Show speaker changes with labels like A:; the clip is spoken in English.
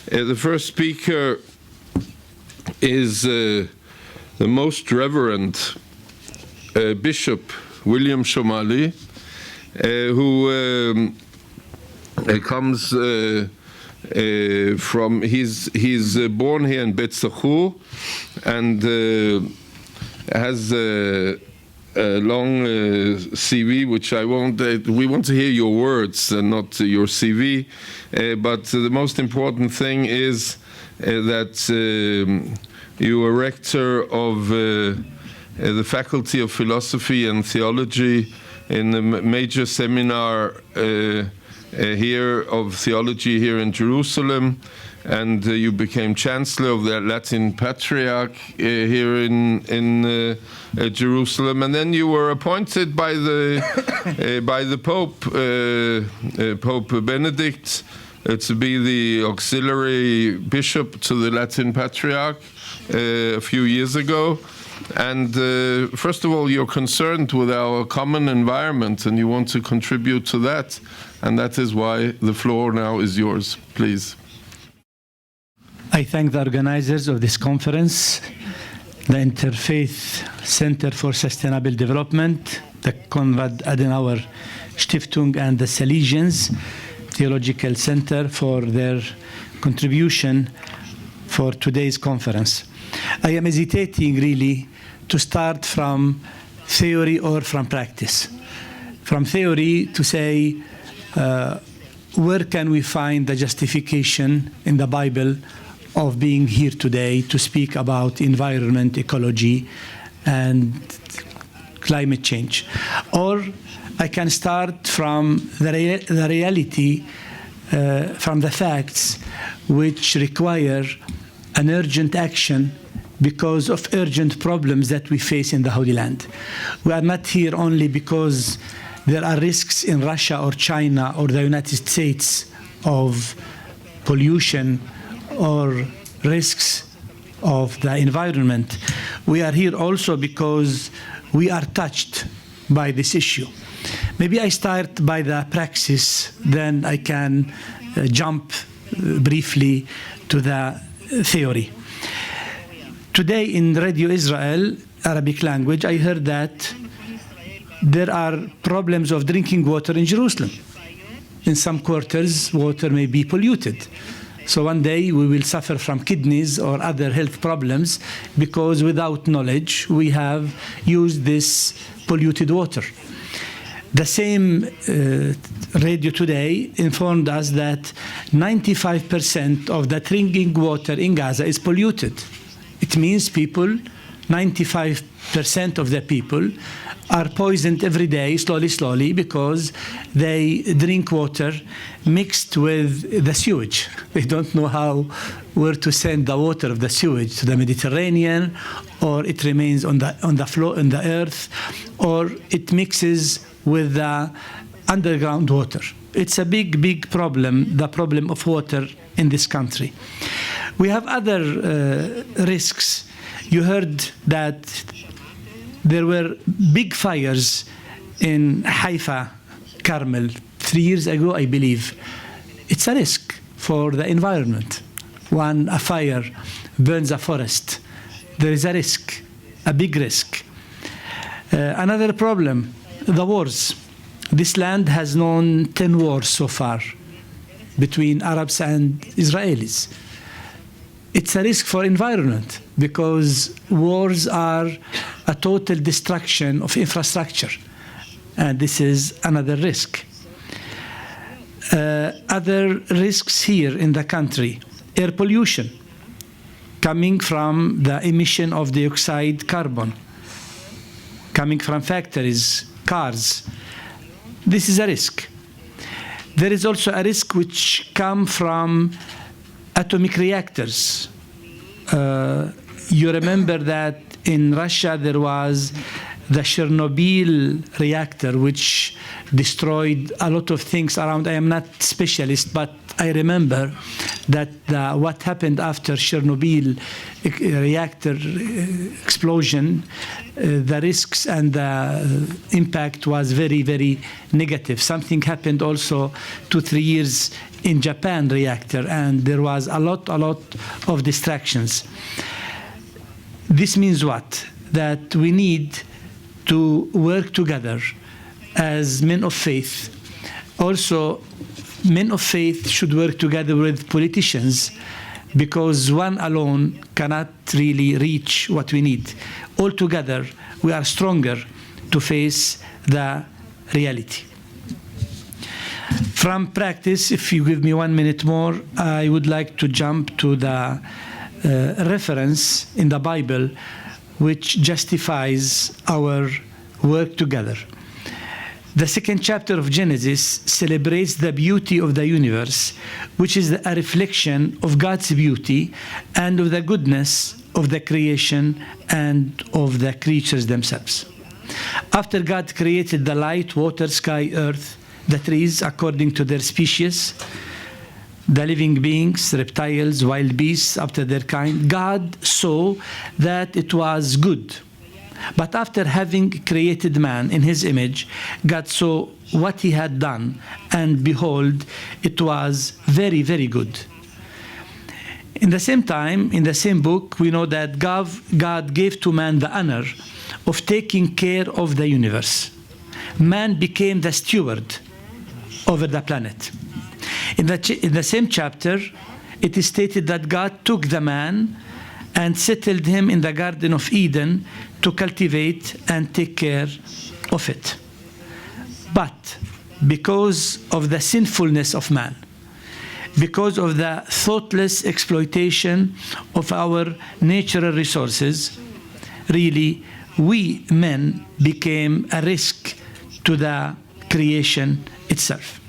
A: The first speaker is the Most Reverend Bishop William Shomali, who comes from, he's born here in Bet Sachur and has a long CV, which I won't, we want to hear your words and not your CV, but the most important thing is that you are rector of the Faculty of Philosophy and Theology in a major seminar here of theology here in Jerusalem, and you became Chancellor of the Latin Patriarch here in Jerusalem, and then you were appointed by the Pope, Pope Benedict, to be the auxiliary bishop to the Latin Patriarch a few years ago. And first of all, you're concerned with our common environment and you want to contribute to that, and that is why the floor now is yours. Please.
B: I thank the organizers of this conference, the Interfaith Center for Sustainable Development, the Konrad Adenauer Stiftung, and the Salesians Theological Center for their contribution for today's conference. I am hesitating really to start from theory or from practice. From theory to say, where can we find the justification in the Bible of being here today to speak about environment, ecology, and climate change? Or I can start from the reality, from the facts, which require an urgent action because of urgent problems that we face in the Holy Land. We are not here only because there are risks in Russia or China or the United States of pollution or risks of the environment. We are here also because we are touched by this issue. Maybe I start by the praxis, then I can jump briefly to the theory. Today in Radio Israel, Arabic language, I heard that there are problems of drinking water in Jerusalem. In some quarters, water may be polluted. So one day we will suffer from kidneys or other health problems because without knowledge we have used this polluted water. The same radio today informed us that 95% of the drinking water in Gaza is polluted. It means people, 95% of the people are poisoned every day, slowly, because they drink water mixed with the sewage. They don't know where to send the water of the sewage, to the Mediterranean, or it remains on the floor, in the earth, or it mixes with the underground water. It's a big problem, the problem of water in this country. We have other risks. You heard that there were big fires in Haifa, Carmel, 3 years ago, I believe. It's a risk for the environment. When a fire burns a forest, there is a risk, a big risk. Another problem, the wars. This land has known 10 wars so far between Arabs and Israelis. It's a risk for environment because wars are a total destruction of infrastructure, and this is another risk. Other risks here in the country, air pollution coming from the emission of dioxide carbon, coming from factories, cars. This is a risk. There is also a risk which comes from atomic reactors. You remember that in Russia there was the Chernobyl reactor, which destroyed a lot of things around. I am not specialist, but I remember that what happened after Chernobyl reactor explosion, the risks and the impact was very, very negative. Something happened also 2-3 years in Japan reactor, and there was a lot of distractions. This means what? That we need to work together as men of faith. Also, men of faith should work together with politicians, because one alone cannot really reach what we need. All together, we are stronger to face the reality. From practice, if you give me 1 minute more, I would like to jump to the reference in the Bible which justifies our work together. The 2nd chapter of Genesis celebrates the beauty of the universe, which is a reflection of God's beauty and of the goodness of the creation and of the creatures themselves. After God created the light, water, sky, earth, the trees according to their species, the living beings, reptiles, wild beasts after their kind, God saw that it was good. But after having created man in his image, God saw what he had done, and behold, it was very, very good. In the same time, in the same book, we know that God gave to man the honor of taking care of the universe. Man became the steward over the planet. In the same chapter, it is stated that God took the man and settled him in the Garden of Eden to cultivate and take care of it. But because of the sinfulness of man, because of the thoughtless exploitation of our natural resources, really, we men became a risk to the creation itself.